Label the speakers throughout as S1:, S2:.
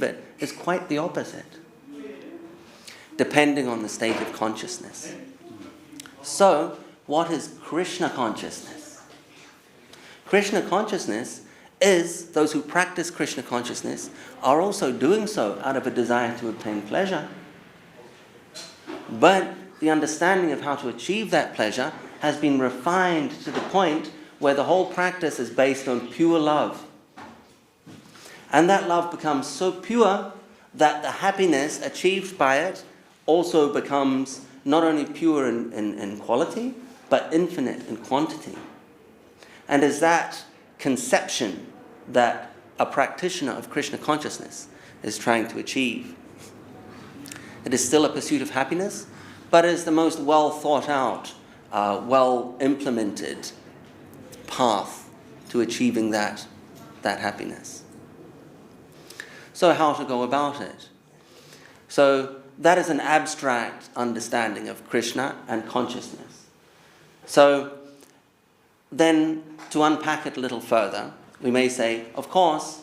S1: it is quite the opposite, depending on the state of consciousness. So, what is Krishna consciousness? Krishna consciousness is, those who practice Krishna consciousness are also doing so out of a desire to obtain pleasure. But the understanding of how to achieve that pleasure has been refined to the point where the whole practice is based on pure love. And that love becomes so pure that the happiness achieved by it also becomes not only pure in quality, but infinite in quantity. And is that conception that a practitioner of Krishna consciousness is trying to achieve. It is still a pursuit of happiness, but is the most well thought out, well implemented path to achieving that happiness. So how to go about it? So that is an abstract understanding of Krishna and consciousness. So then to unpack it a little further, we may say, of course,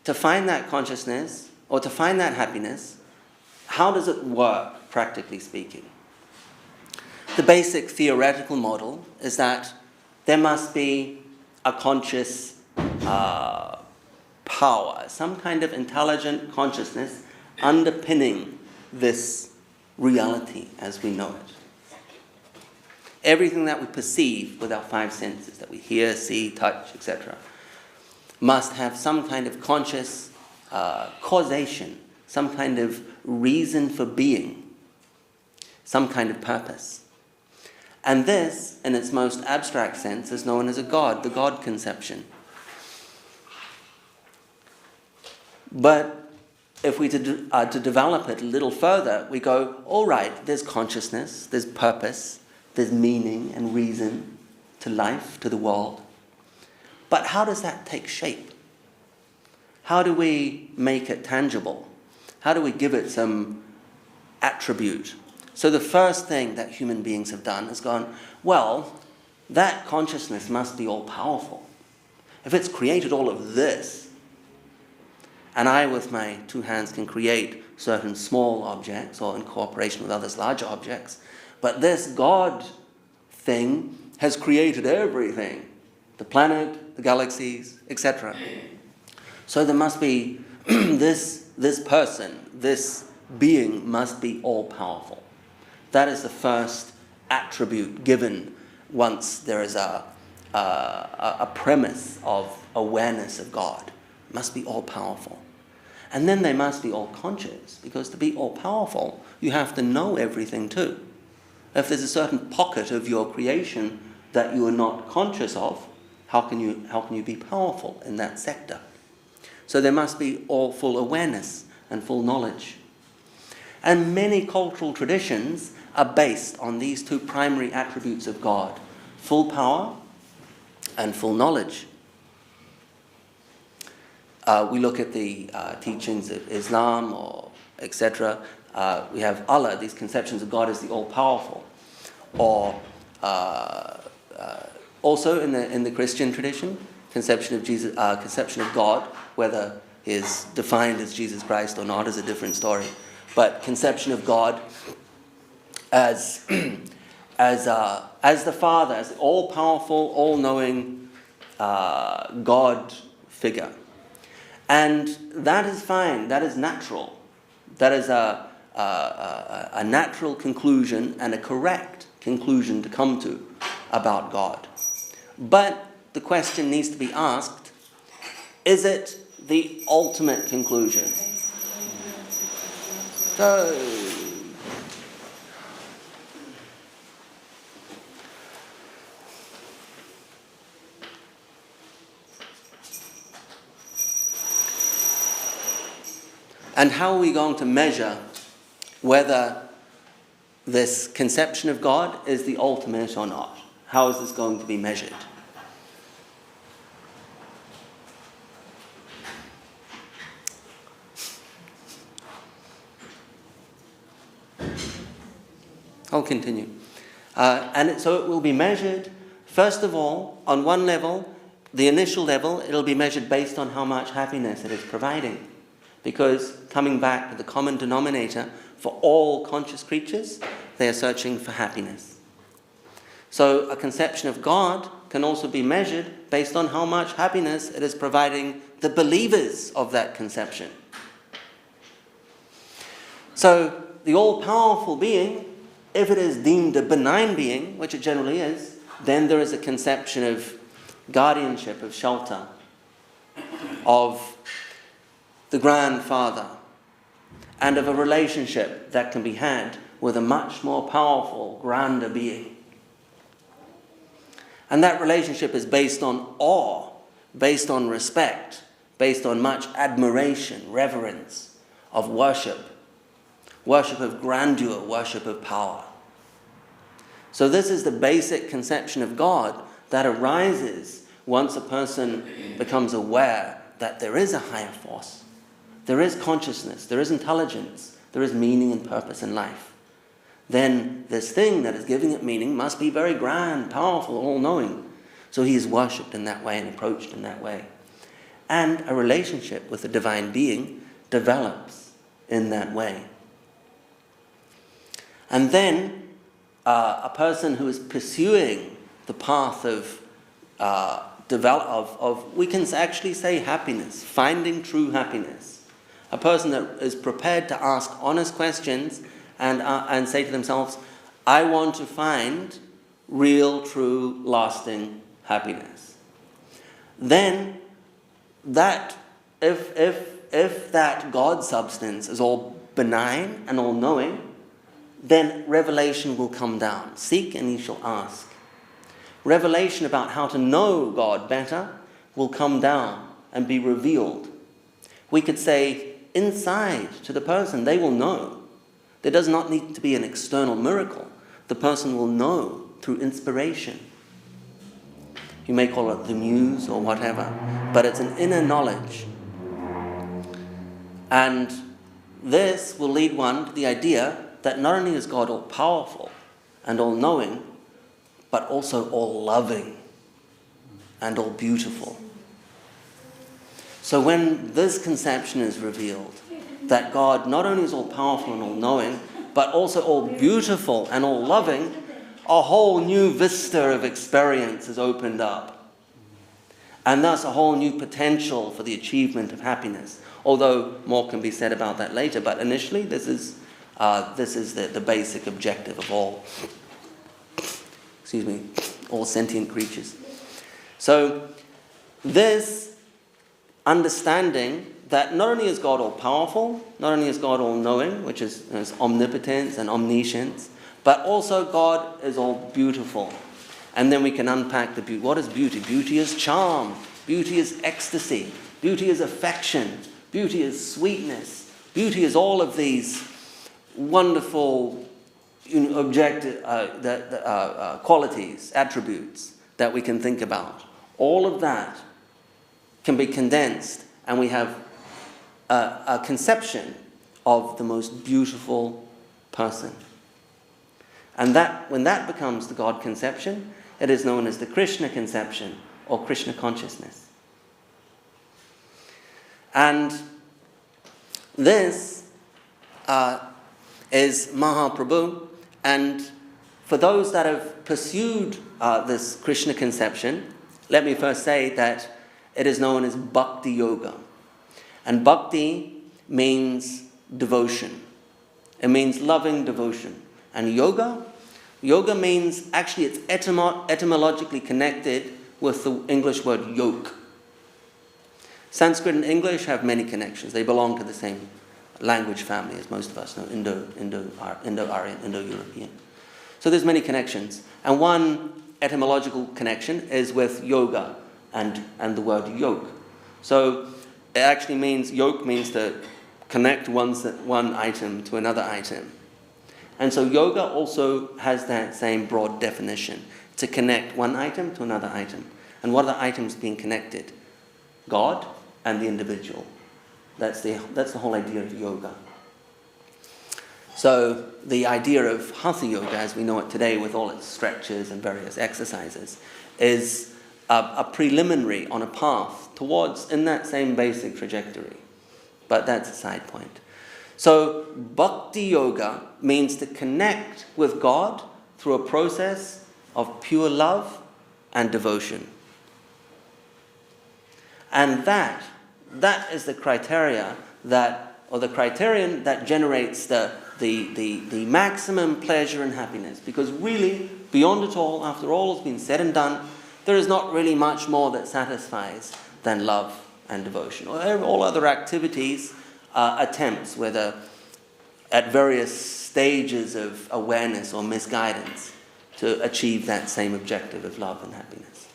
S1: to find that consciousness or to find that happiness, how does it work, practically speaking? The basic theoretical model is that there must be a conscious power, some kind of intelligent consciousness underpinning this reality as we know it. Everything that we perceive with our five senses, that we hear, see, touch, etc., must have some kind of conscious causation, some kind of reason for being, some kind of purpose. And this, in its most abstract sense, is known as a God, the God conception. But if we to develop it a little further, we go, all right, there's consciousness, there's purpose, there's meaning and reason to life, to the world. But how does that take shape? How do we make it tangible? How do we give it some attribute? So the first thing that human beings have done is gone, well, that consciousness must be all-powerful. If it's created all of this, and I with my two hands can create certain small objects or in cooperation with others larger objects, but this God thing has created everything, the planet, the galaxies, etc. So there must be this person, this being must be all-powerful. That is the first attribute given once there is a premise of awareness of God. It must be all-powerful. And then they must be all-conscious, because to be all-powerful, you have to know everything too. If there's a certain pocket of your creation that you are not conscious of, how can you be powerful in that sector? So there must be all full awareness and full knowledge. And many cultural traditions are based on these two primary attributes of God, full power and full knowledge. We look at the teachings of Islam or etc. We have Allah, these conceptions of God as the all-powerful. Or also in the Christian tradition, conception of Jesus, conception of God, whether he is defined as Jesus Christ or not is a different story. But conception of God as the Father, as the all-powerful, all-knowing God figure. And that is fine, that is natural. That is a natural conclusion and a correct conclusion to come to about God. But the question needs to be asked, is it the ultimate conclusion? So, and how are we going to measure whether this conception of God is the ultimate or not? How is this going to be measured? I'll continue. So it will be measured, first of all, on one level, the initial level, it'll be measured based on how much happiness it is providing. Because coming back to the common denominator for all conscious creatures, they are searching for happiness. So a conception of God can also be measured based on how much happiness it is providing the believers of that conception. So the all-powerful being, if it is deemed a benign being, which it generally is, then there is a conception of guardianship, of shelter, of the grandfather, and of a relationship that can be had with a much more powerful, grander being. And that relationship is based on awe, based on respect, based on much admiration, reverence, of worship of grandeur, worship of power. So this is the basic conception of God that arises once a person becomes aware that there is a higher force, there is consciousness, there is intelligence, there is meaning and purpose in life. Then this thing that is giving it meaning must be very grand, powerful, all-knowing. So he is worshipped in that way and approached in that way. And a relationship with the divine being develops in that way. And then a person who is pursuing the path of we can actually say happiness, finding true happiness. A person that is prepared to ask honest questions and say to themselves, I want to find real, true, lasting happiness. Then that, if that God substance is all benign and all knowing, then revelation will come down. Seek and ye shall ask. Revelation about how to know God better will come down and be revealed. We could say inside to the person, they will know. There does not need to be an external miracle. The person will know through inspiration. You may call it the muse or whatever, but it's an inner knowledge. And this will lead one to the idea that not only is God all-powerful and all-knowing, but also all-loving and all-beautiful. So when this conception is revealed, that God not only is all-powerful and all-knowing, but also all-beautiful and all-loving, a whole new vista of experience is opened up. And thus a whole new potential for the achievement of happiness. Although more can be said about that later, but initially this is the basic objective of all sentient creatures. So this understanding that not only is God all-powerful, not only is God all-knowing, which is omnipotence and omniscience, but also God is all-beautiful. And then we can unpack the beauty. What is beauty? Beauty is charm. Beauty is ecstasy. Beauty is affection. Beauty is sweetness. Beauty is all of these wonderful qualities, attributes that we can think about. All of that can be condensed, and we have a conception of the most beautiful person. And that, when that becomes the God conception, it is known as the Krishna conception or Krishna consciousness. And this is Mahaprabhu. And for those that have pursued this Krishna conception, let me first say that it is known as Bhakti Yoga. And Bhakti means devotion. It means loving devotion. And yoga means, actually it's etymologically connected with the English word yoke. Sanskrit and English have many connections. They belong to the same language family, as most of us know, Indo-Aryan, Indo-European. So there's many connections. And one etymological connection is with yoga and the word yoke. So it actually means, yoke means to connect one item to another item. And so yoga also has that same broad definition, to connect one item to another item. And what are the items being connected? God and the individual. That's the whole idea of yoga. So the idea of Hatha Yoga, as we know it today with all its stretches and various exercises, is a preliminary on a path towards, in that same basic trajectory, But that's a side point. So bhakti yoga means to connect with God through a process of pure love and devotion. And that is the criteria the criterion that generates the maximum pleasure and happiness. Because really, beyond it all, after all has been said and done, there is not really much more that satisfies than love and devotion. All other activities are attempts, whether at various stages of awareness or misguidance, to achieve that same objective of love and happiness.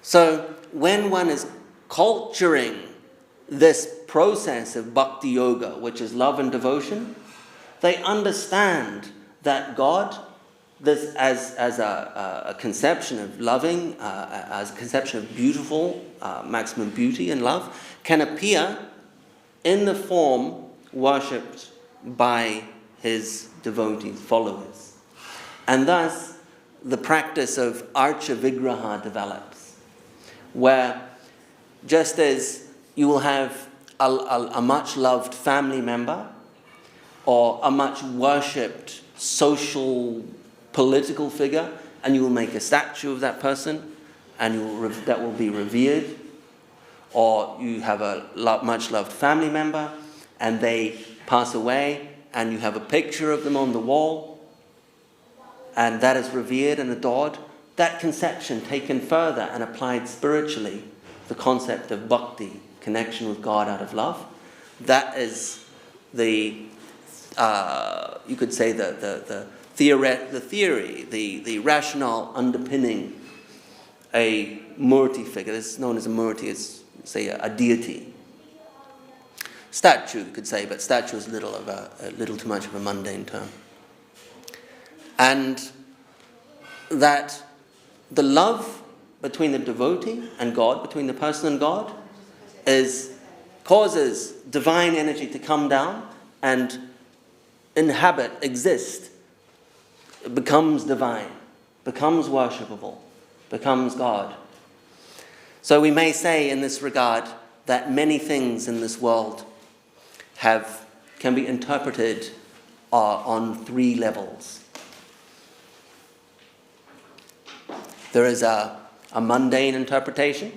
S1: So when one is culturing this process of bhakti yoga, which is love and devotion, they understand that God, this as a conception of loving, as a conception of beautiful, maximum beauty and love, can appear in the form worshipped by his devotees, followers. And thus, the practice of Archa Vigraha develops, where just as you will have a much loved family member or a much worshipped social political figure, and you will make a statue of that person, and that will be revered, or you have a much loved family member and they pass away and you have a picture of them on the wall and that is revered and adored. That conception taken further and applied spiritually, the concept of bhakti, connection with God out of love, that is you could say the theory, the rationale underpinning a murti figure. This is known as a murti, it's say a deity. Statue, you could say, but statue is a little too much of a mundane term. And that the love between the devotee and God, between the person and God, causes divine energy to come down and inhabit, exist. It becomes divine, becomes worshipable, becomes God. So we may say in this regard that many things in this world can be interpreted on three levels. There is a mundane interpretation,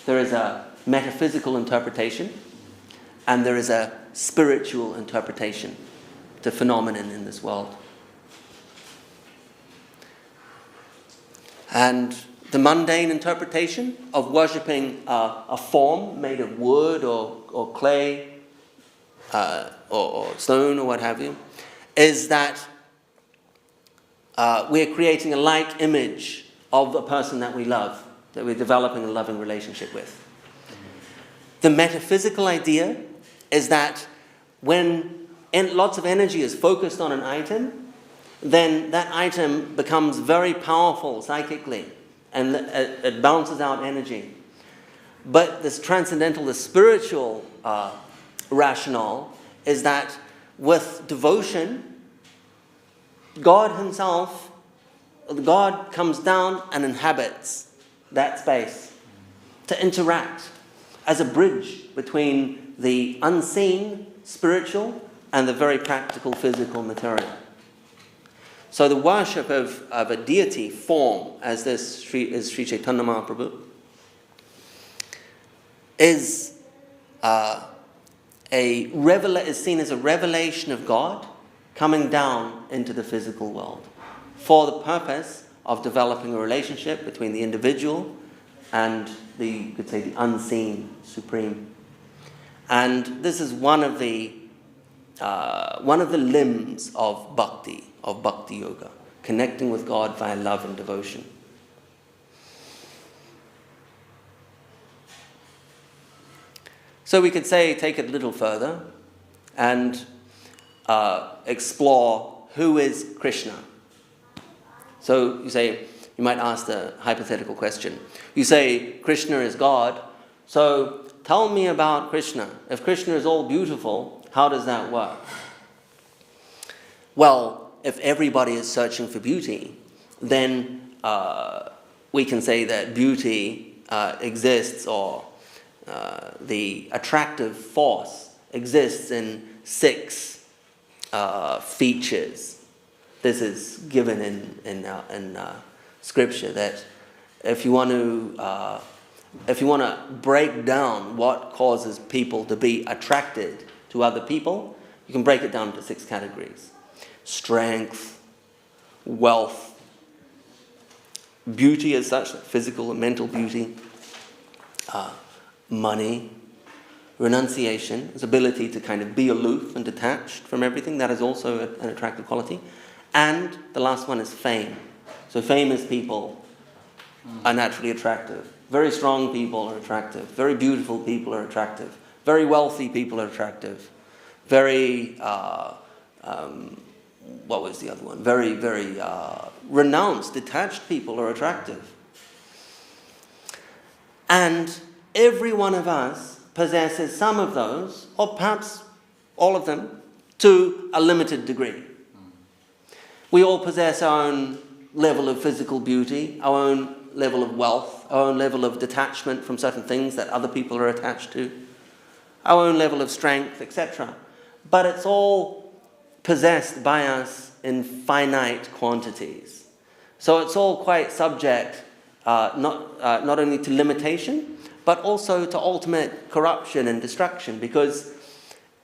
S1: there is a metaphysical interpretation, and there is a spiritual interpretation to phenomenon in this world. And the mundane interpretation of worshipping a form made of wood or clay or stone or what have you, is that we're creating a like image of the person that we love, that we're developing a loving relationship with. The metaphysical idea is that when lots of energy is focused on an item, then that item becomes very powerful psychically, and it balances out energy. But this transcendental, the spiritual rationale is that with devotion, God himself, God comes down and inhabits that space to interact as a bridge between the unseen spiritual and the very practical physical material. So the worship of a deity form, as this is Sri Chaitanya Mahaprabhu, is seen as a revelation of God coming down into the physical world for the purpose of developing a relationship between the individual and you could say, the unseen supreme. And this is one of the limbs of bhakti yoga, connecting with God via love and devotion. So we could say, take it a little further and explore who is Krishna. So you might ask the hypothetical question. You say Krishna is God, so tell me about Krishna. If Krishna is all beautiful, how does that work? Well, if everybody is searching for beauty, then we can say that beauty exists or the attractive force exists in 6 features. This is given in scripture, that if you want to break down what causes people to be attracted to other people, you can break it down into 6 categories: strength, wealth, beauty as such, like physical and mental beauty, money, renunciation, his ability to kind of be aloof and detached from everything. That is also an attractive quality. And the last one is fame. So famous people are naturally attractive. Very strong people are attractive. Very beautiful people are attractive. Very wealthy people are attractive. Very, what was the other one? Very, very renounced, detached people are attractive. And every one of us possesses some of those, or perhaps all of them, to a limited degree. We all possess our own level of physical beauty, our own level of wealth, our own level of detachment from certain things that other people are attached to, our own level of strength, etc. But it's all possessed by us in finite quantities. So it's all quite subject not only to limitation, but also to ultimate corruption and destruction, because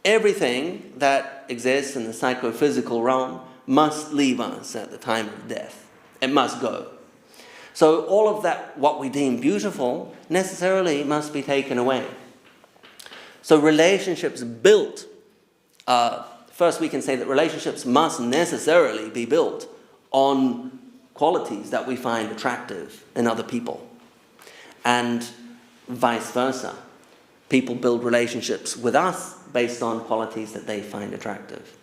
S1: everything that exists in the psychophysical realm must leave us at the time of death. It must go. So all of that, what we deem beautiful, necessarily must be taken away. So relationships built, first we can say that relationships must necessarily be built on qualities that we find attractive in other people. And vice versa. People build relationships with us based on qualities that they find attractive.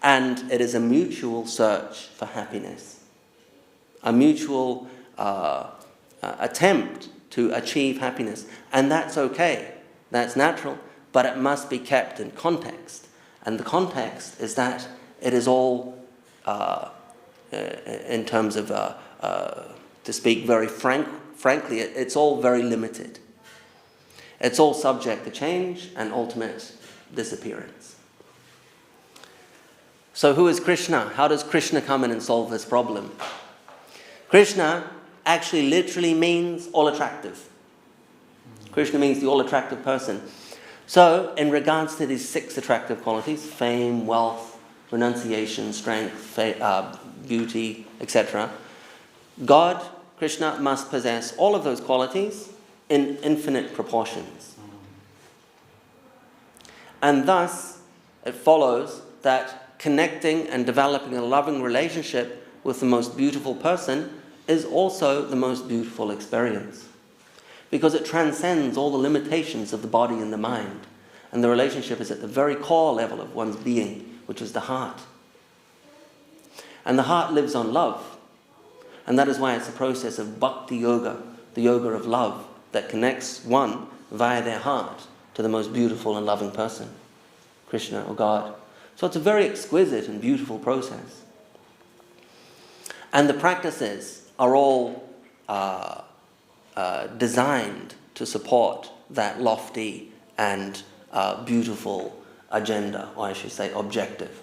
S1: And it is a mutual search for happiness, a mutual attempt to achieve happiness. And that's okay, that's natural, but it must be kept in context. And the context is that it is all, in terms of, to speak very frankly, it's all very limited. It's all subject to change and ultimate disappearance. So who is Krishna? How does Krishna come in and solve this problem? Krishna actually literally means all attractive. Krishna means the all attractive person. So in regards to these 6 attractive qualities, fame, wealth, renunciation, strength, beauty, etc., God, Krishna, must possess all of those qualities in infinite proportions. And thus, it follows that connecting and developing a loving relationship with the most beautiful person is also the most beautiful experience, because it transcends all the limitations of the body and the mind, and the relationship is at the very core level of one's being, which is the heart. And the heart lives on love, and that is why it's a process of bhakti yoga, the yoga of love, that connects one via their heart to the most beautiful and loving person, Krishna or God. So it's a very exquisite and beautiful process. And the practices are all designed to support that lofty and beautiful agenda, or I should say objective.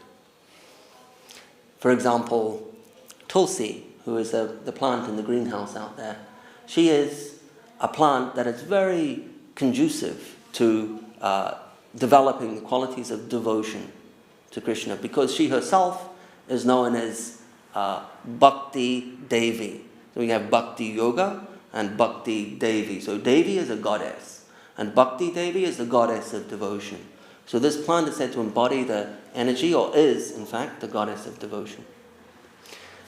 S1: For example, Tulsi, who is the plant in the greenhouse out there, she is a plant that is very conducive to developing the qualities of devotion to Krishna, because she herself is known as Bhakti Devi. So we have Bhakti Yoga and Bhakti Devi. So Devi is a goddess, and Bhakti Devi is the goddess of devotion. So this plant is said to embody the energy, or is, in fact, the goddess of devotion.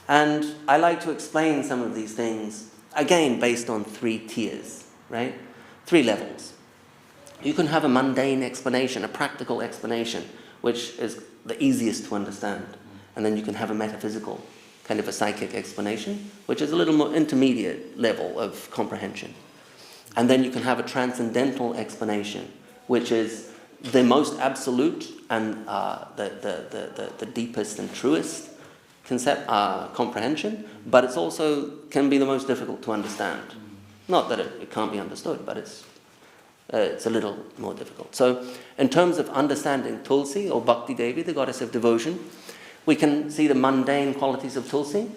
S1: And I like to explain some of these things, again, based on 3 tiers, right? 3 levels. You can have a mundane explanation, a practical explanation, which is the easiest to understand. And then you can have a metaphysical, kind of a psychic explanation, which is a little more intermediate level of comprehension. And then you can have a transcendental explanation, which is the most absolute and the deepest and truest comprehension, but it's also can be the most difficult to understand. Not that it can't be understood, but it's it's a little more difficult. So in terms of understanding Tulsi, or Bhakti Devi, the goddess of devotion, we can see the mundane qualities of Tulsi.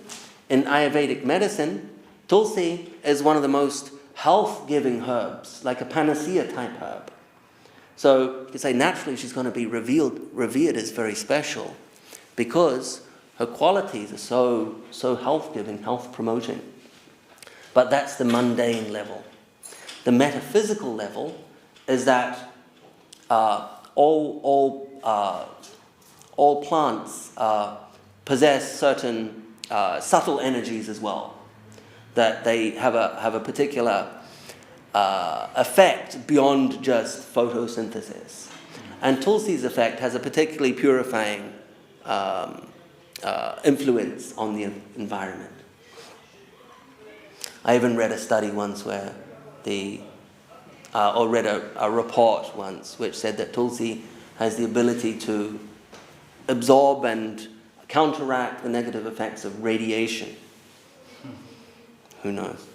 S1: In Ayurvedic medicine, Tulsi is one of the most health-giving herbs, like a panacea type herb. So you could say naturally she's going to be revered as very special because her qualities are so health-giving, health-promoting. But that's the mundane level. The metaphysical level is that all plants possess certain subtle energies as well, that they have a particular effect beyond just photosynthesis. And Tulsi's effect has a particularly purifying influence on the environment. I even read a study once where or read a report once which said that Tulsi has the ability to absorb and counteract the negative effects of radiation. Who knows?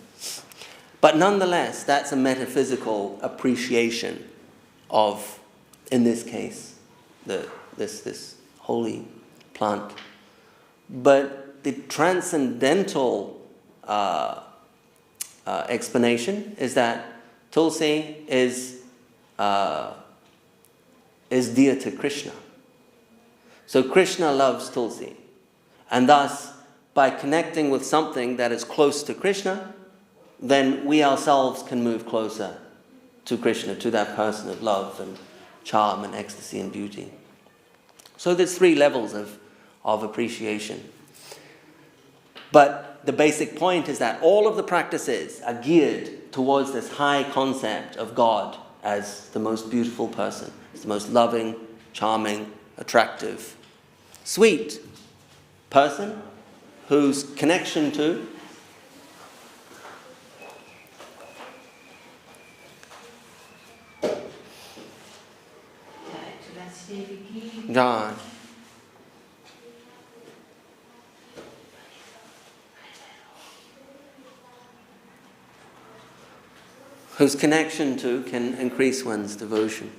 S1: But nonetheless, that's a metaphysical appreciation of, in this case, this holy plant. But the transcendental explanation is that Tulsi is dear to Krishna. So Krishna loves Tulsi. And thus, by connecting with something that is close to Krishna, then we ourselves can move closer to Krishna, to that person of love and charm and ecstasy and beauty. So there's 3 levels of appreciation. But the basic point is that all of the practices are geared towards this high concept of God as the most beautiful person, as the most loving, charming, attractive, sweet person whose connection to God, whose connection to can increase one's devotion.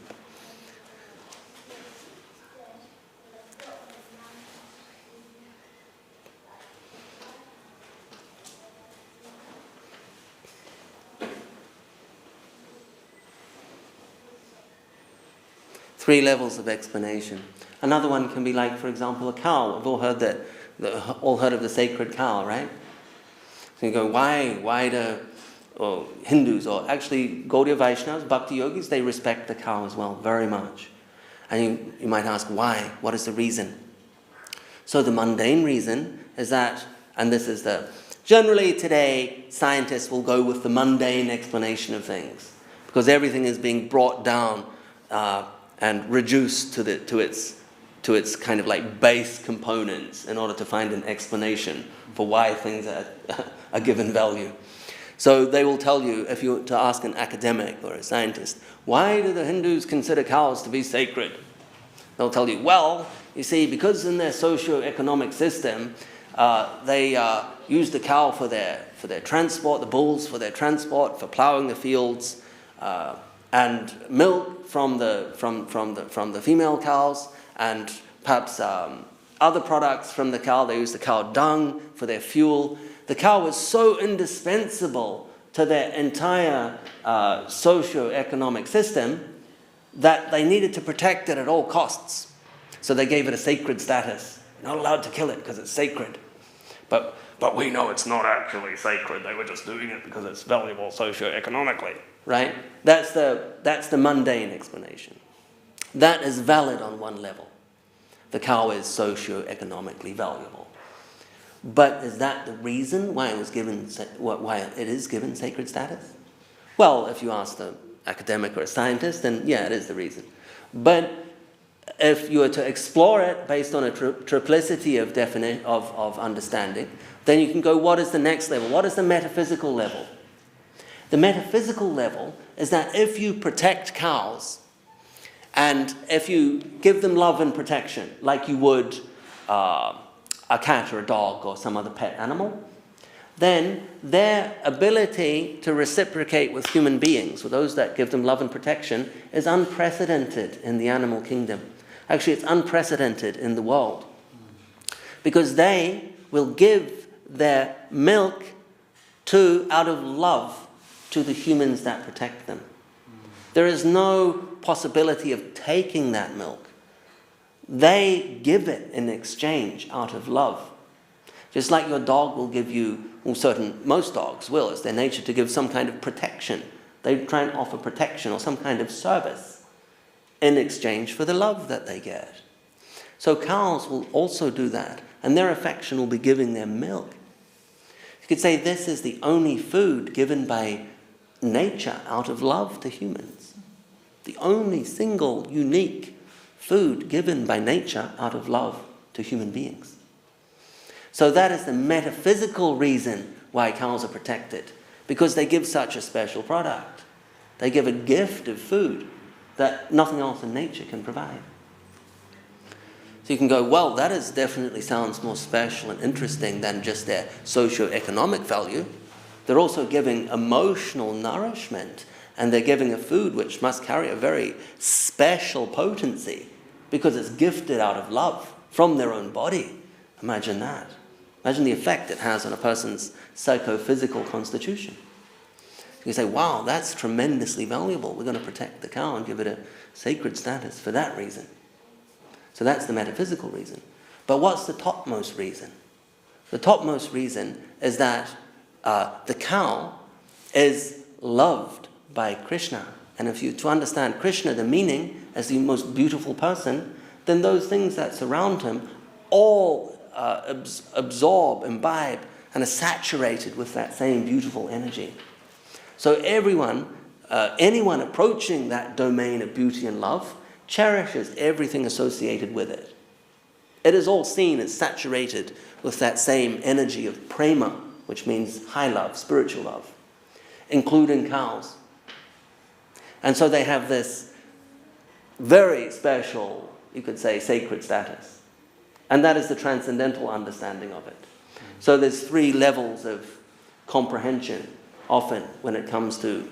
S1: Three levels of explanation. Another one can be like, for example, a cow. We've all heard of the sacred cow, right? So you go, why do Hindus, or actually Gaudiya Vaishnavas, Bhakti Yogis, they respect the cow as well, very much. And you might ask, why? What is the reason? So the mundane reason is that, and this is generally today, scientists will go with the mundane explanation of things, because everything is being brought down and reduced to its kind of like base components in order to find an explanation for why things are given value. So they will tell you, if you were to ask an academic or a scientist, why do the Hindus consider cows to be sacred? They'll tell you, well, you see, because in their socio-economic system, they use the cow for their transport, the bulls for their transport, for plowing the fields, and milk from the female cows, and perhaps other products from the cow. They use the cow dung for their fuel. The cow was so indispensable to their entire socio-economic system that they needed to protect it at all costs. So they gave it a sacred status. You're not allowed to kill it because it's sacred. But we know it's not actually sacred. They were just doing it because it's valuable socio-economically, right? That's the mundane explanation. That is valid on one level. The cow is socio-economically valuable. But is that the reason why it is given sacred status? Well, if you ask the academic or a scientist, then yeah, it is the reason. But if you were to explore it based on a triplicity of understanding, then you can go, what is the next level? What is the metaphysical level? The metaphysical level is that if you protect cows, and if you give them love and protection, like you would a cat or a dog or some other pet animal, then their ability to reciprocate with human beings, with those that give them love and protection, is unprecedented in the animal kingdom. Actually, it's unprecedented in the world. Because they will give their milk out of love to the humans that protect them. There is no possibility of taking that milk. They give it in exchange out of love. Just like your dog will give you, most dogs will, it's their nature to give some kind of protection. They try and offer protection or some kind of service in exchange for the love that they get. So cows will also do that, and their affection will be giving their milk. You could say this is the only food given by nature out of love to humans. The only single unique food given by nature out of love to human beings. So that is the metaphysical reason why cows are protected, because they give such a special product. They give a gift of food that nothing else in nature can provide. So you can go, well, that definitely sounds more special and interesting than just their socio-economic value. They're also giving emotional nourishment, and they're giving a food which must carry a very special potency because it's gifted out of love from their own body. Imagine that. Imagine the effect it has on a person's psychophysical constitution. You can say, wow, that's tremendously valuable. We're going to protect the cow and give it a sacred status for that reason. So that's the metaphysical reason. But what's the topmost reason? The topmost reason is that the cow is loved by Krishna. And if you to understand Krishna, the meaning, as the most beautiful person, then those things that surround him all absorb, imbibe, and are saturated with that same beautiful energy. So anyone approaching that domain of beauty and love cherishes everything associated with it. It is all seen as saturated with that same energy of prema, which means high love, spiritual love, including cows. And so they have this very special, you could say, sacred status. And that is the transcendental understanding of it. So there's 3 levels of comprehension often when it comes to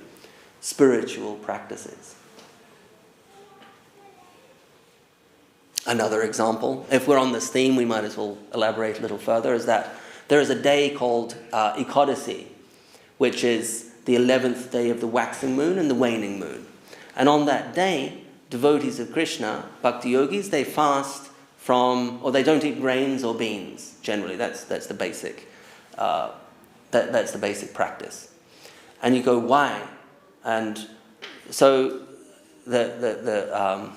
S1: spiritual practices. Another example, if we're on this theme, we might as well elaborate a little further, is that there is a day called Ekadasi, which is the 11th day of the waxing moon and the waning moon. And on that day, devotees of Krishna, bhakti yogis, they fast or they don't eat grains or beans. Generally, that's the basic that's the basic practice. And you go, why? And so the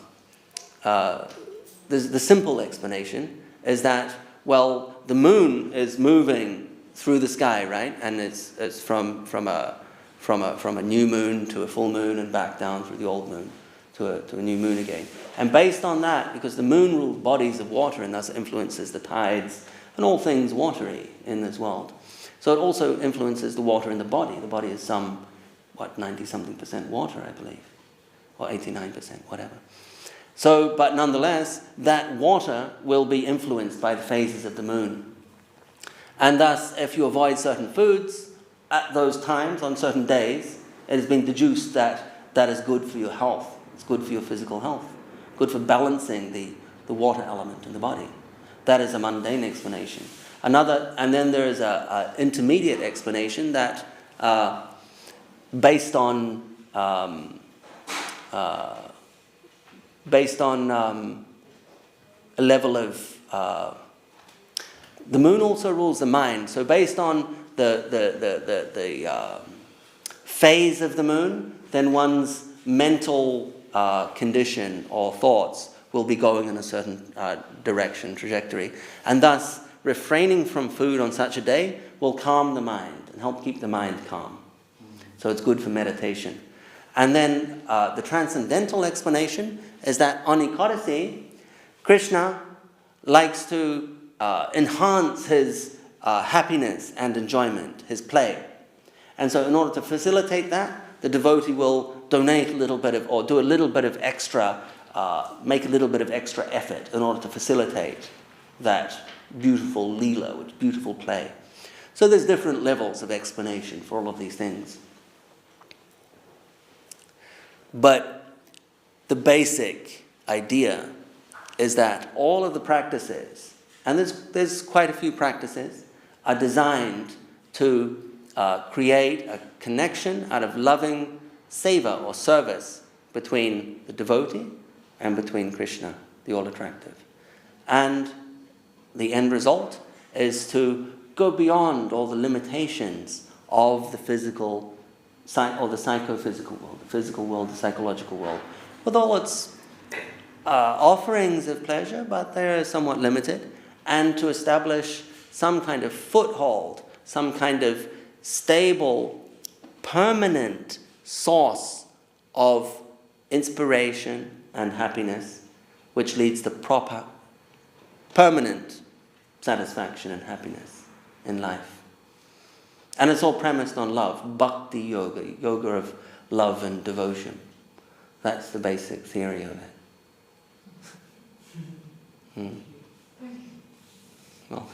S1: simple explanation is that, well, the moon is moving through the sky, right? And it's from a new moon to a full moon and back down through the old moon to a new moon again. And based on that, because the moon rules bodies of water and thus influences the tides and all things watery in this world. So it also influences the water in the body. The body is 90-something% water, I believe, or 89%, whatever. So, but nonetheless, that water will be influenced by the phases of the moon. And thus, if you avoid certain foods at those times, on certain days, it has been deduced that that is good for your health. It's good for your physical health. Good for balancing the water element in the body. That is a mundane explanation. And then there is an intermediate explanation that based on a level of the moon also rules the mind. So based on the phase of the moon, then one's mental condition or thoughts will be going in a certain trajectory. And thus, refraining from food on such a day will calm the mind and help keep the mind calm. So it's good for meditation. And then the transcendental explanation is that on Ekadasi, Krishna likes to enhance his happiness and enjoyment, his play. And so in order to facilitate that, the devotee will donate a little bit or do a little bit of extra, make a little bit of extra effort in order to facilitate that beautiful leela, which beautiful play. So there's different levels of explanation for all of these things. But the basic idea is that all of the practices, and there's quite a few practices, are designed to create a connection out of loving seva or service between the devotee and between Krishna, the all-attractive. And the end result is to go beyond all the limitations of the physical or the psychophysical world, the physical world, the psychological world, with all its offerings of pleasure, but they're somewhat limited, and to establish some kind of foothold, some kind of stable, permanent source of inspiration and happiness, which leads to proper, permanent satisfaction and happiness in life. And it's all premised on love, bhakti yoga, yoga of love and devotion. That's the basic theory of it. Well,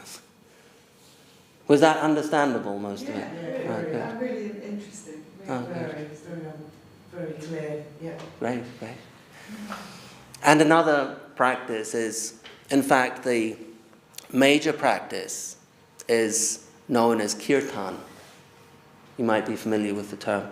S1: was that understandable, most of it?
S2: Yeah, really interesting. Very clear. Yeah.
S1: Great. And another practice is, in fact, the major practice is known as kirtan. You might be familiar with the term.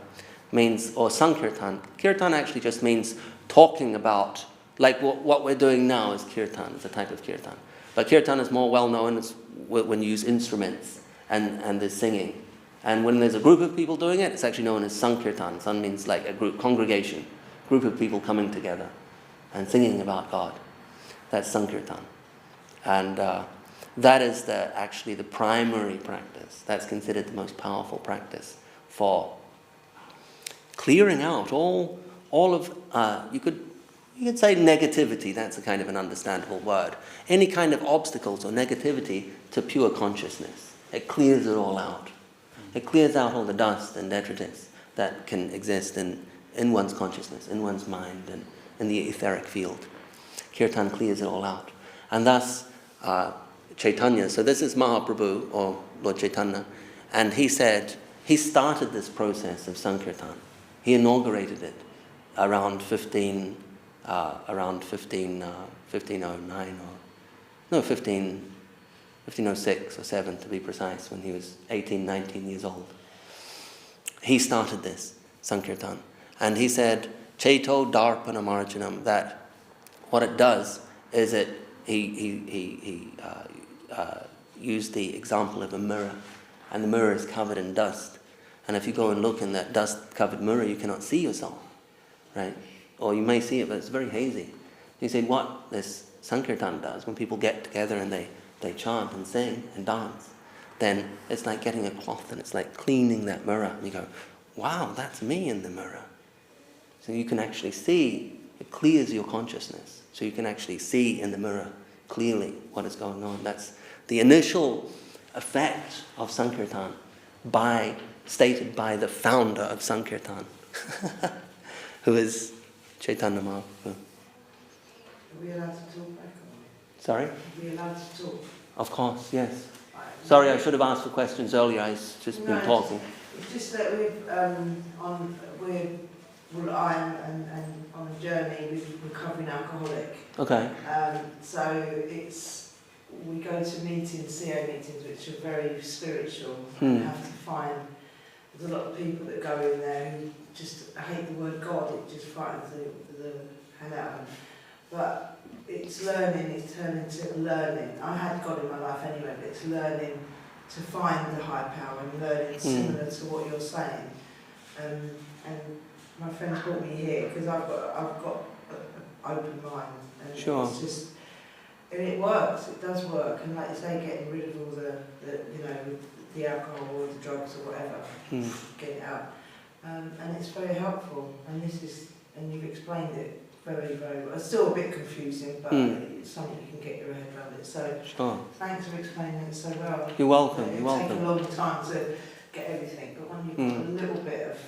S1: Means, or sankirtan. Kirtan actually just means talking about, like what we're doing now is kirtan, it's a type of kirtan. But kirtan is more well known as when you use instruments and there's singing. And when there's a group of people doing it, it's actually known as sankirtan. San means like a group, congregation, group of people coming together and singing about God. That's sankirtan. And that is actually the primary practice. That's considered the most powerful practice for clearing out all of, you could say negativity, that's a kind of an understandable word. Any kind of obstacles or negativity to pure consciousness. It clears it all out. It clears out all the dust and detritus that can exist in one's consciousness, in one's mind, and in the etheric field. Kirtan clears it all out. And thus, Chaitanya, so this is Mahaprabhu, or Lord Chaitanya, and he said, he started this process of Sankirtan. He inaugurated it around 1506 or 7 to be precise, when he was 18, 19 years old. He started this Sankirtan. And he said, Chaito Darpana Marjanam, that what it does is he used the example of a mirror, and the mirror is covered in dust. And if you go and look in that dust-covered mirror, you cannot see yourself, right? Or you may see it, but it's very hazy. He said what this Sankirtan does, when people get together and they chant and sing and dance, then it's like getting a cloth and it's like cleaning that mirror. And you go, wow, that's me in the mirror. So you can actually see, it clears your consciousness. So you can actually see in the mirror clearly what is going on. That's the initial effect of Sankirtan, stated by the founder of Sankirtan, who is Chaitanya Mahaprabhu.
S2: Are we allowed to talk back?
S1: Sorry?
S2: Are we allowed to talk?
S1: Of course, yes. Sorry, I should have asked for questions earlier. I've just been talking.
S2: It's just that I'm on a journey with recovering alcoholic.
S1: Okay.
S2: So we go to meetings, CO meetings, which are very spiritual. And have to find, there's a lot of people that go in there who just hate the word God. It just frightens the hell out of them. But it's learning, it's turning to learning. I had God in my life anyway, but it's learning to find the high power and learning similar to what you're saying. And my friends brought me here because I've got an open mind. And
S1: sure.
S2: It's just, and it works, it does work. And like you say, getting rid of all the alcohol or the drugs or whatever, get it out. And it's very helpful. And you've explained it very, very well. It's still a bit confusing, but it's something you can get your head around it. So
S1: sure.
S2: Thanks for explaining it so well.
S1: You're welcome.
S2: It takes a long time to get everything, but when you've got a little bit of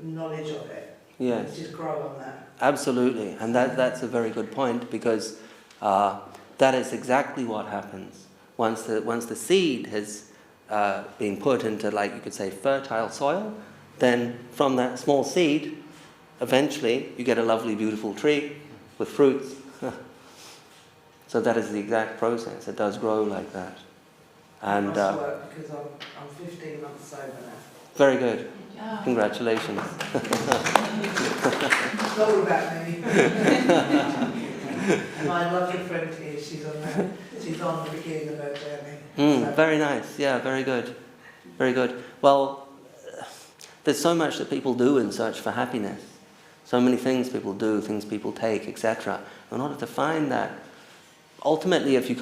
S2: knowledge of it,
S1: yes,
S2: you just grow on that.
S1: Absolutely, and that's a very good point, because that is exactly what happens once the seed has being put into, like you could say, fertile soil, then from that small seed, eventually you get a lovely, beautiful tree with fruits. So that is the exact process. It does grow like that. And
S2: it must work because I'm 15 months sober now.
S1: very good. Congratulations.
S2: It's not all about me. My lovely friend here, she's on the beginning of her journey.
S1: Very nice. Yeah, very good. Very good. Well, there's so much that people do in search for happiness. So many things people do, things people take, etc. In order to find that, ultimately, if you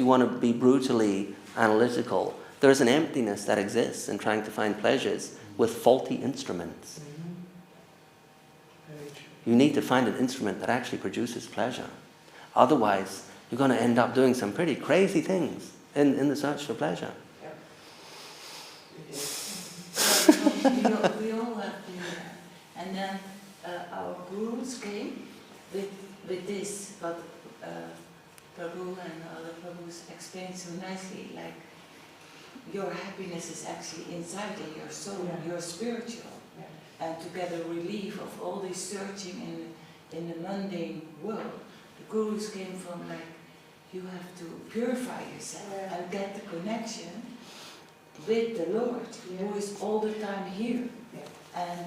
S1: want to be brutally analytical, there is an emptiness that exists in trying to find pleasures with faulty instruments.
S2: Very true.
S1: You need to find an instrument that actually produces pleasure. Otherwise, you're going to end up doing some pretty crazy things in the search for pleasure.
S2: Yep.
S3: We all have been there. And then our gurus came with this, but Prabhu and other Prabhus explained so nicely, like your happiness is actually inside in your soul, you're spiritual.
S2: Yeah.
S3: And to get a relief of all this searching in the mundane world, the gurus came from like, you have to purify yourself and get the connection with the Lord, who is all the time here. And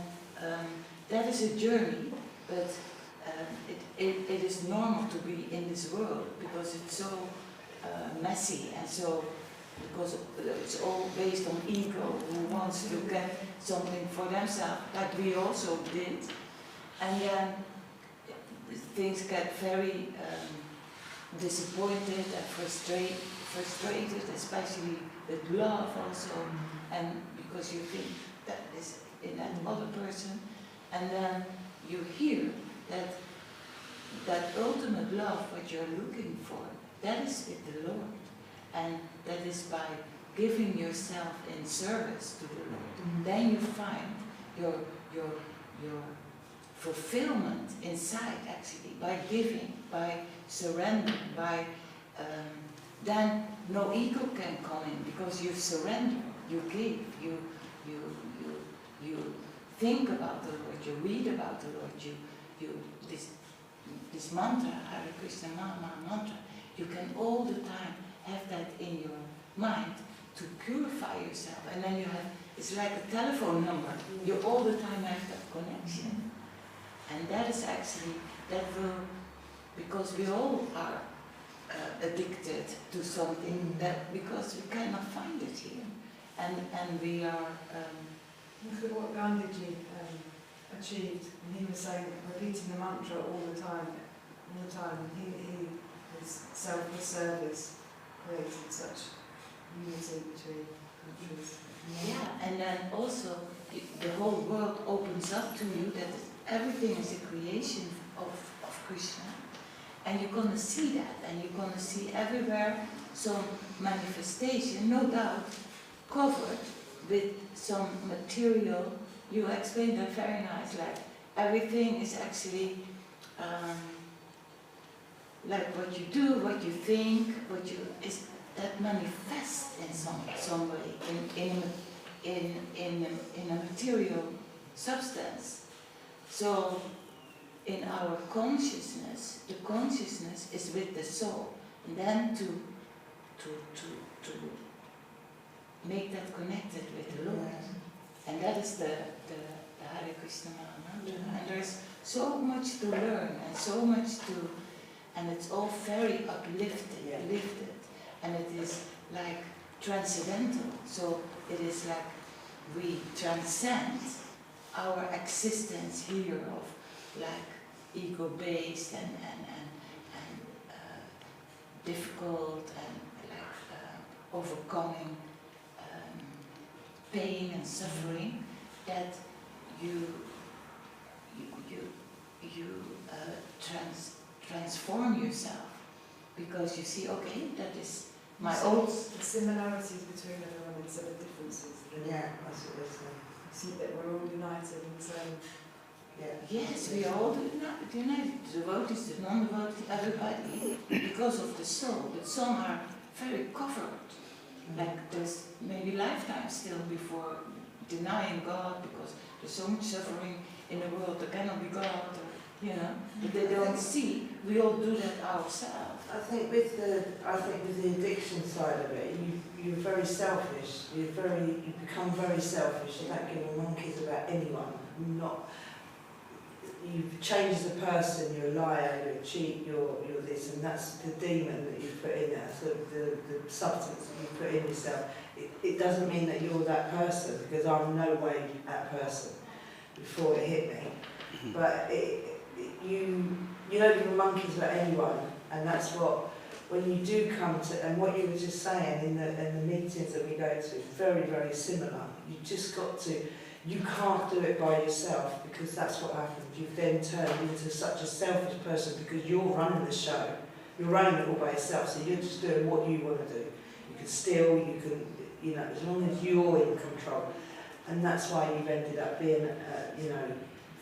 S3: that is a journey, but it is normal to be in this world because it's so messy and so, because it's all based on ego, who wants to get something for themselves, like we also did. And then things get very disappointed and frustrated, especially with love also, and because you think that is in that other person, and then you hear that ultimate love, what you're looking for, that is with the Lord, and that is by giving yourself in service to the Lord. Then you find your fulfillment inside, actually, by giving, by surrender, by then no ego can come in because you surrender, you give, you think about the Lord, you read about the Lord, this mantra, Hare Krishna Mama mantra, you can all the time have that in your mind to purify yourself, and then you have, it's like a telephone number, you all the time have that connection. And that is actually, that will, because we all are addicted to something, that because we cannot find it here. And we are...
S4: Look at what Gandhiji achieved, and he was saying, repeating the mantra all the time, his selfless service created such unity between countries.
S3: Yeah, and then also the whole world opens up to you that everything is a creation of Krishna. And you're going to see that, and you're going to see everywhere some manifestation, no doubt, covered with some material. You explained that very nice, like everything is actually like what you do, what you think, that manifests in some way in a material substance. So in our consciousness, the consciousness is with the soul, and then to make that connected with the Lord, and that is the Hare Krishna mantra. And there's so much to learn and so much to, and it's all very lifted, and it is like transcendental. So it is like we transcend our existence here of like ego-based and difficult and like overcoming pain and suffering, that you transform yourself, because you see, okay, that is my own.
S4: The similarities between everyone instead of differences.
S2: Yeah, that's what they're saying.
S4: See that we're all united in the same.
S3: Yes, we are all united, the devotees, the non-devotees, everybody, because of the soul, but some are very covered Like there's maybe lifetimes still before denying God, because there's so much suffering in the world. There cannot be God, but they don't see. We all do that ourselves.
S2: I think with the addiction side of it, you're very selfish. You become very selfish. You don't give a monkey's about anyone. You've changed the person. You're a liar. You're a cheat. You're this, and that's the demon that you put in there. So the substance that you put in yourself. It doesn't mean that you're that person, because I'm no way that person before it hit me. But you don't give a monkey's about anyone. And that's what, when you do come to, and what you were just saying in the meetings that we go to, very, very similar. You just got to, you can't do it by yourself, because that's what happens. You've then turned into such a selfish person, because you're running the show. You're running it all by yourself, so you're just doing what you want to do. You can steal, you can, as long as you're in control. And that's why you've ended up being,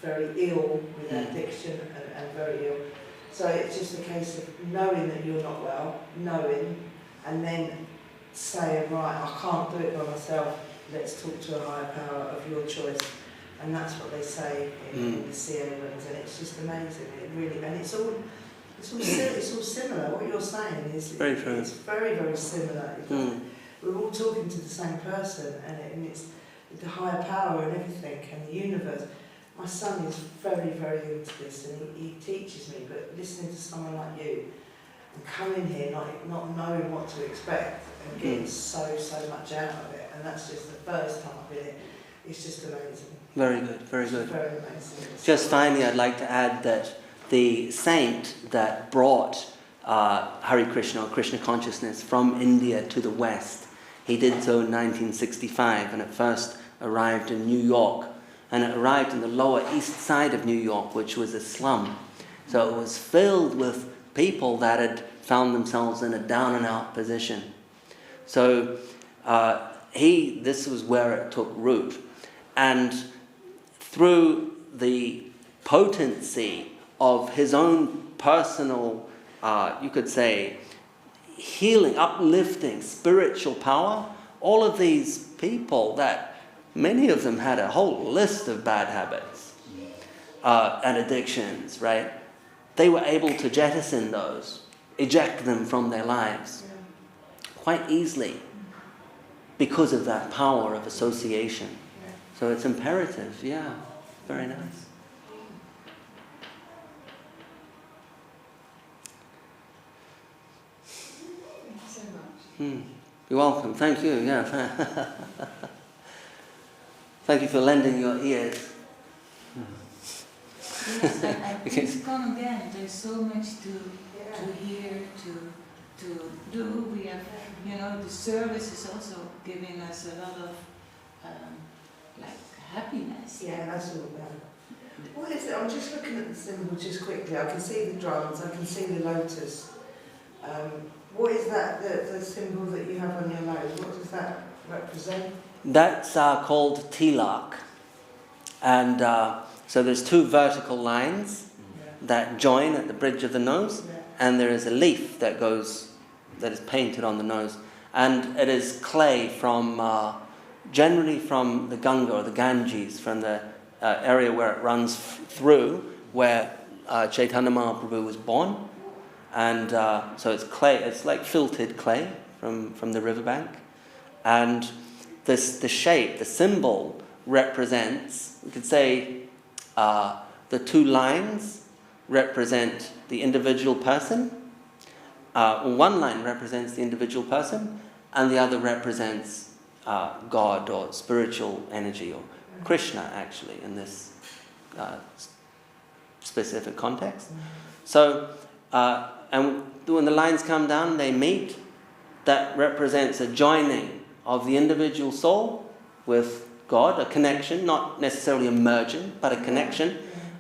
S2: very ill with addiction and very ill. So it's just a case of knowing that you're not well, and then saying, right, I can't do it by myself, let's talk to a higher power of your choice. And that's what they say in the Sierra rooms, and it's just amazing. It really, and it's all similar. What you're saying is
S1: Very true.
S2: It's very, very similar. We're all talking to the same person, and it's the higher power and everything, and the universe. My son is very, very into this, and he teaches me, but listening to someone like you and coming here not knowing what to expect and getting so much out of it, and that's just the first time I've been here, it's just amazing.
S1: Very good, very good.
S2: Very amazing.
S1: Just finally, I'd like to add that the saint that brought Hare Krishna, or Krishna consciousness, from India to the West, he did so in 1965, and at first arrived in New York. And it arrived in the lower east side of New York, which was a slum. So it was filled with people that had found themselves in a down-and-out position. So this was where it took root. And through the potency of his own personal, you could say, healing, uplifting, spiritual power, all of these people that many of them had a whole list of bad habits and addictions, right? They were able to jettison those, eject them from their lives quite easily because of that power of association. So it's imperative, very nice.
S4: Thank you so much.
S1: You're welcome, thank you, Thank you for lending your ears.
S3: Yes, and please come again. There's so much to hear, to do. We have, the service is also giving us a lot of happiness.
S2: Yeah, that's all about it. What is it? I'm just looking at the symbol just quickly. I can see the drums, I can see the lotus. What is that, the symbol that you have on your nose? What does that represent?
S1: That's called tilak. And so there's two vertical lines that join at the bridge of the nose, and there is a leaf that is painted on the nose. And it is clay from, generally from the Ganga or the Ganges, from the area where it runs through, where Chaitanya Mahaprabhu was born. And so it's clay, it's like filtered clay from the riverbank. And the shape, the symbol represents, we could say, the two lines represent the individual person. One line represents the individual person, and the other represents God or spiritual energy, or Krishna, actually, in this specific context. So, and when the lines come down, they meet. That represents a joining of the individual soul with God, a connection, not necessarily a merging, but a connection.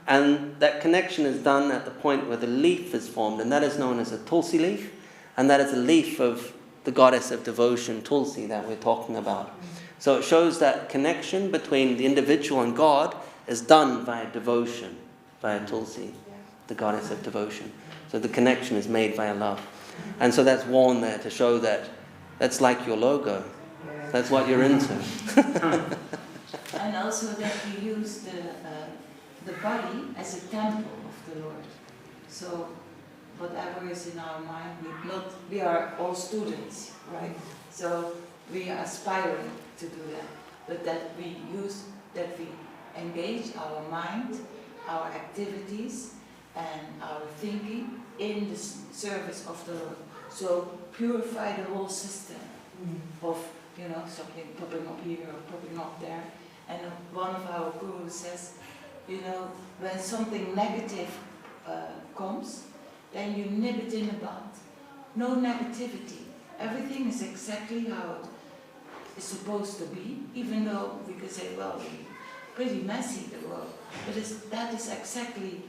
S1: And that connection is done at the point where the leaf is formed, and that is known as a tulsi leaf, and that is a leaf of the goddess of devotion, Tulsi, that we're talking about. So it shows that connection between the individual and God is done via devotion, via Tulsi, the goddess of devotion. So the connection is made via love. And so that's worn there to show that That's like your logo.
S2: Yeah.
S1: That's what you're into.
S3: And also that we use the body as a temple of the Lord. So whatever is in our mind, we are all students, right? So we are aspiring to do that, but that we engage our mind, our activities, and our thinking in the service of the Lord. So purify the whole system of, something popping up here or popping up there. And one of our gurus says, when something negative comes, then you nip it in the bud. No negativity. Everything is exactly how it is supposed to be, even though we could say, well, we're pretty messy, the world. But that is exactly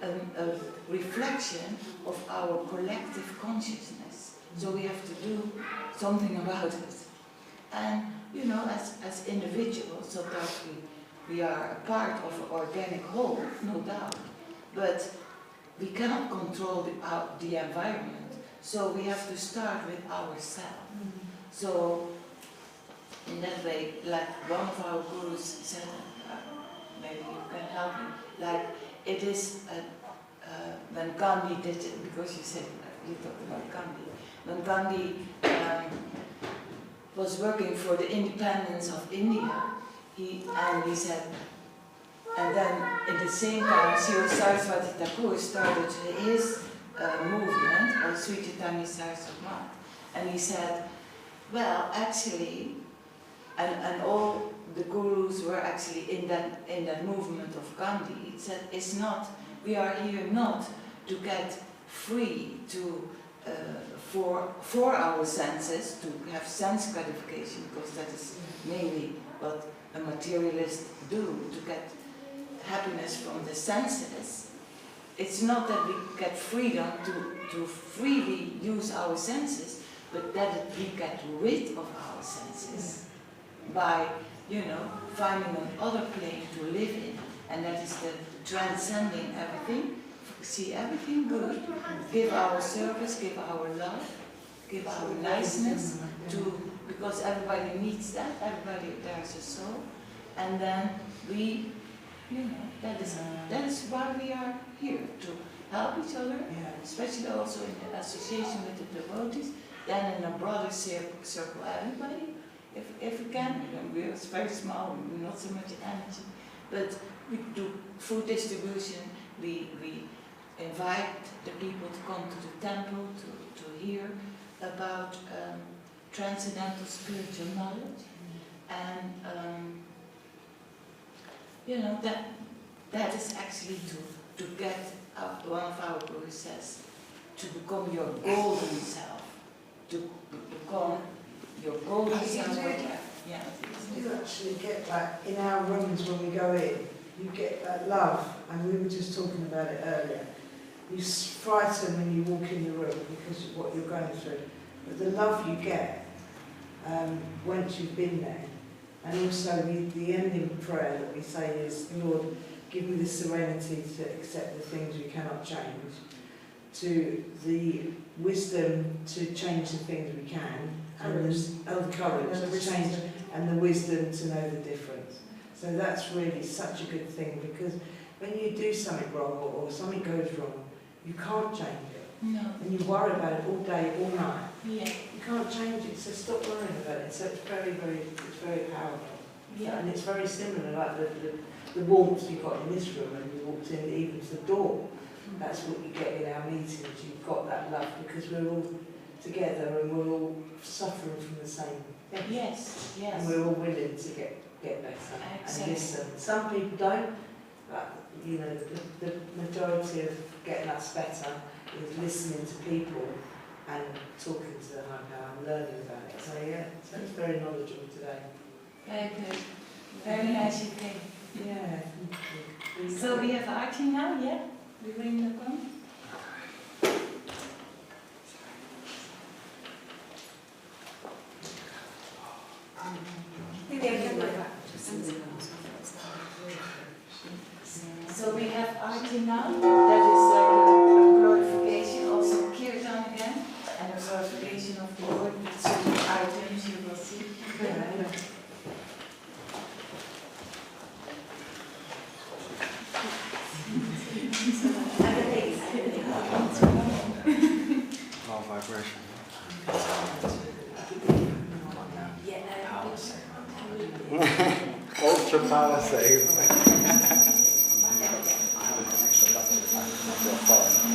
S3: a reflection of our collective consciousness. So we have to do something about it. And, as individuals, so that we are a part of an organic whole, no doubt. But we cannot control the environment. So we have to start with ourselves. So in that way, like one of our gurus said, maybe you can help me, like it is when Gandhi did it, because you talked about Gandhi. When Gandhi was working for the independence of India, he said, and then at the same time, Sri Saraswati Thakur started his movement, or Sri Chaitanya Saraswati, and he said, well, actually, and all the gurus were actually in that movement of Gandhi. He said, we are here not to get free to for our senses, to have sense gratification, because that is mainly what a materialist do, to get happiness from the senses. It's not that we get freedom to freely use our senses, but that we get rid of our senses by, finding another plane to live in, and that is the transcending everything, see everything good, give our service, give our love, give our niceness because everybody needs that, there's a soul, and then we, that is why we are here, to help each other, especially also in the association with the devotees, then in a broader circle, everybody, if we can. We're very small, not so much energy, but we do food distribution, we invite the people to come to the temple to hear about transcendental spiritual knowledge, and that is actually to get, one of our gurus says, to become your golden self, to become your golden self. Yeah.
S2: You actually get that in our rooms when we go in. You get that love, and we were just talking about it earlier. You frighten when you walk in the room because of what you're going through, but the love you get once you've been there, and also the ending prayer that we say is, Lord, give me the serenity to accept the things we cannot change, to the wisdom to change the things we can, and the courage to change, and the wisdom to know the difference. So that's really such a good thing, because when you do something wrong or something goes wrong, you can't change it.
S3: No.
S2: And you worry about it all day, all night.
S3: Yeah.
S2: You can't change it, so stop worrying about it. So it's very powerful.
S3: Yeah.
S2: And it's very similar, like the warmth you got in this room when you walked in, even to the door. That's what you get in our meetings. You've got that love, because we're all together and we're all suffering from the same thing.
S3: Yes, yes.
S2: And we're all willing to get better
S3: Exactly.
S2: and listen. Some people don't, but the majority of getting us better is listening to people and talking to the high power and learning about it. So so it's very knowledgeable today.
S3: Very good. Very nice you came.
S2: Yeah.
S3: So we have Archie now, yeah? We bring the come. So we have Archie now, that is like a glorification, also kirtan again, and a glorification of the Lord with certain
S5: vibration. Ultra power save. I have an extra button if I feel foreign.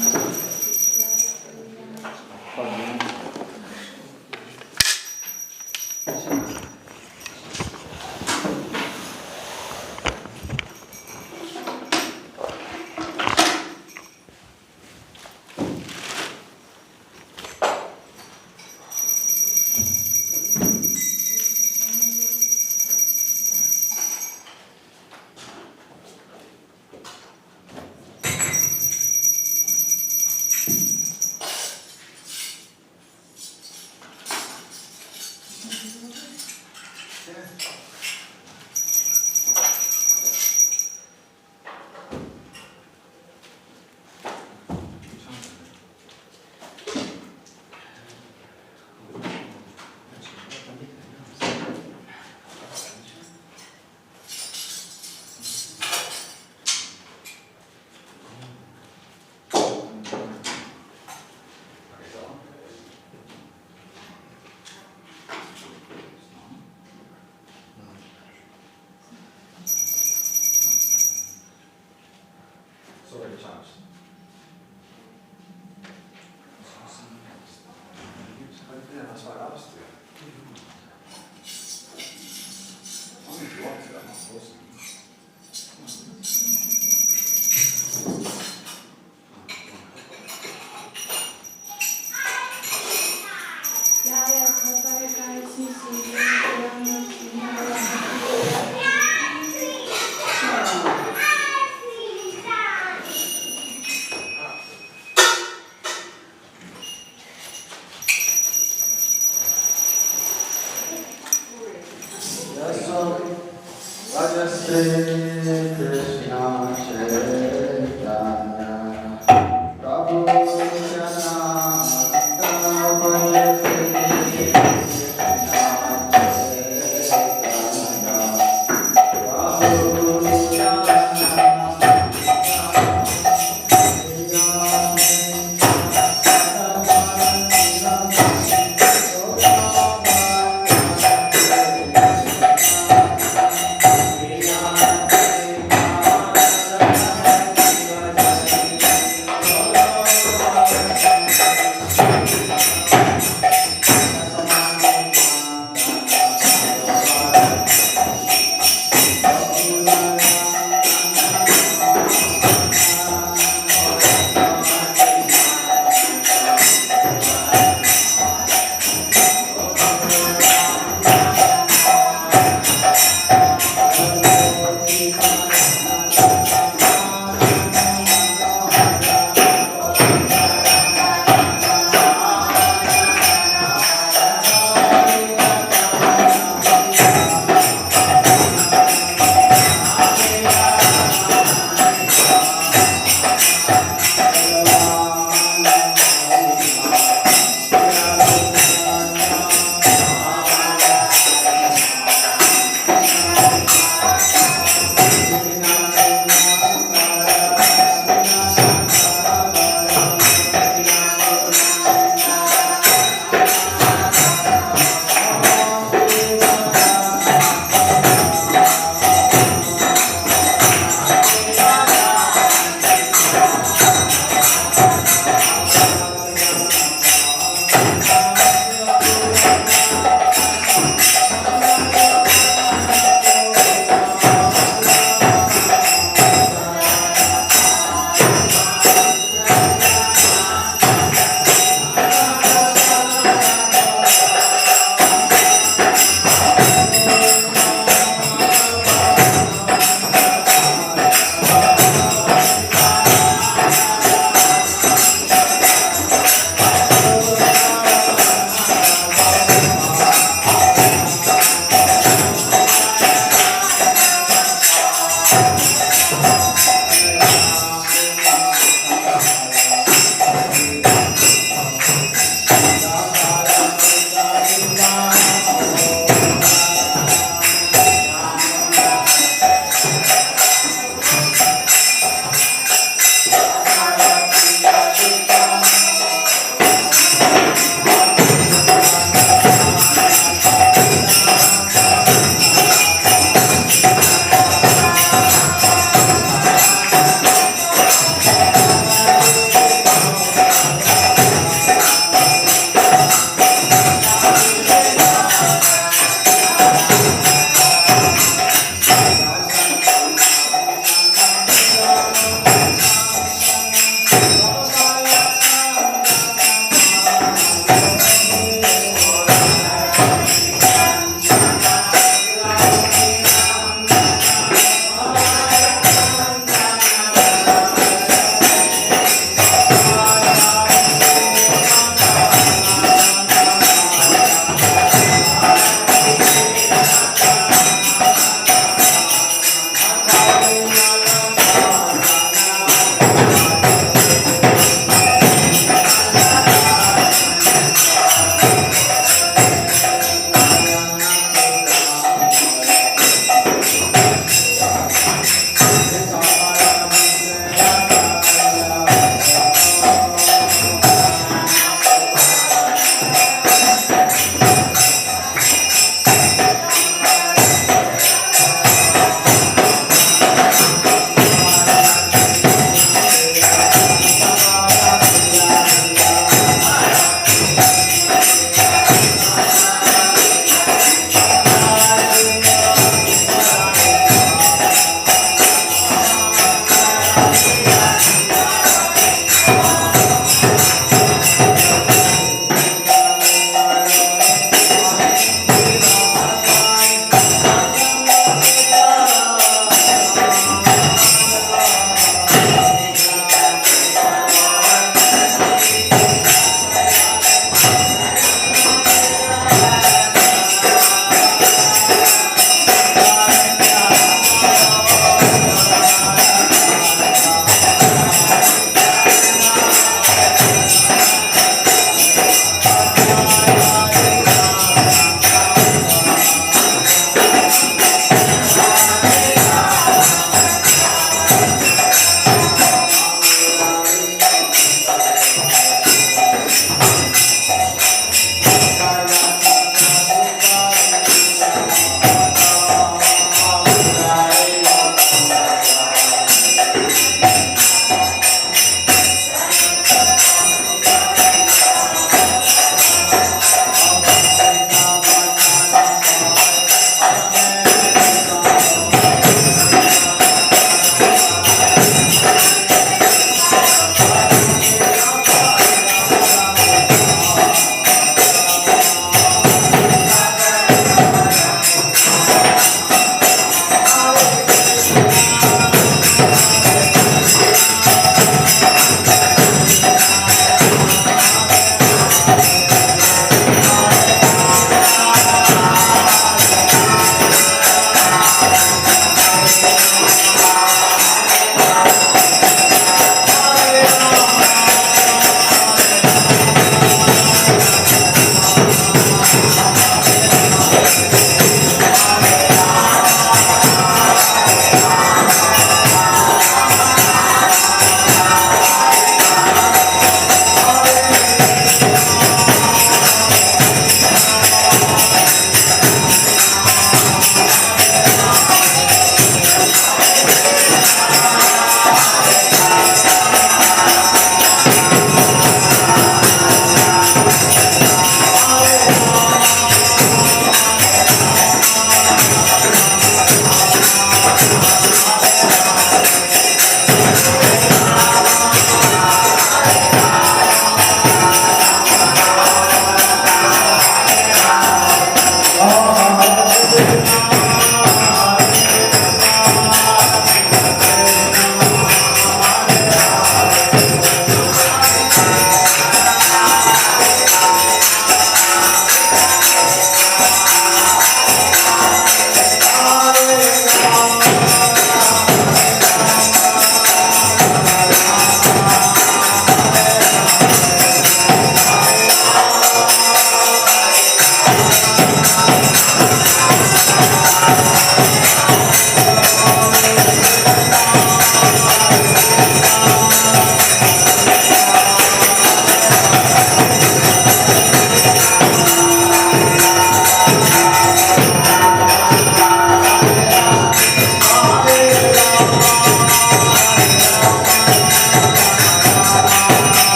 S5: It's already charged. Yeah, that's what I asked you. Only if you want to, I'm not forcing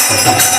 S6: Gadadhara.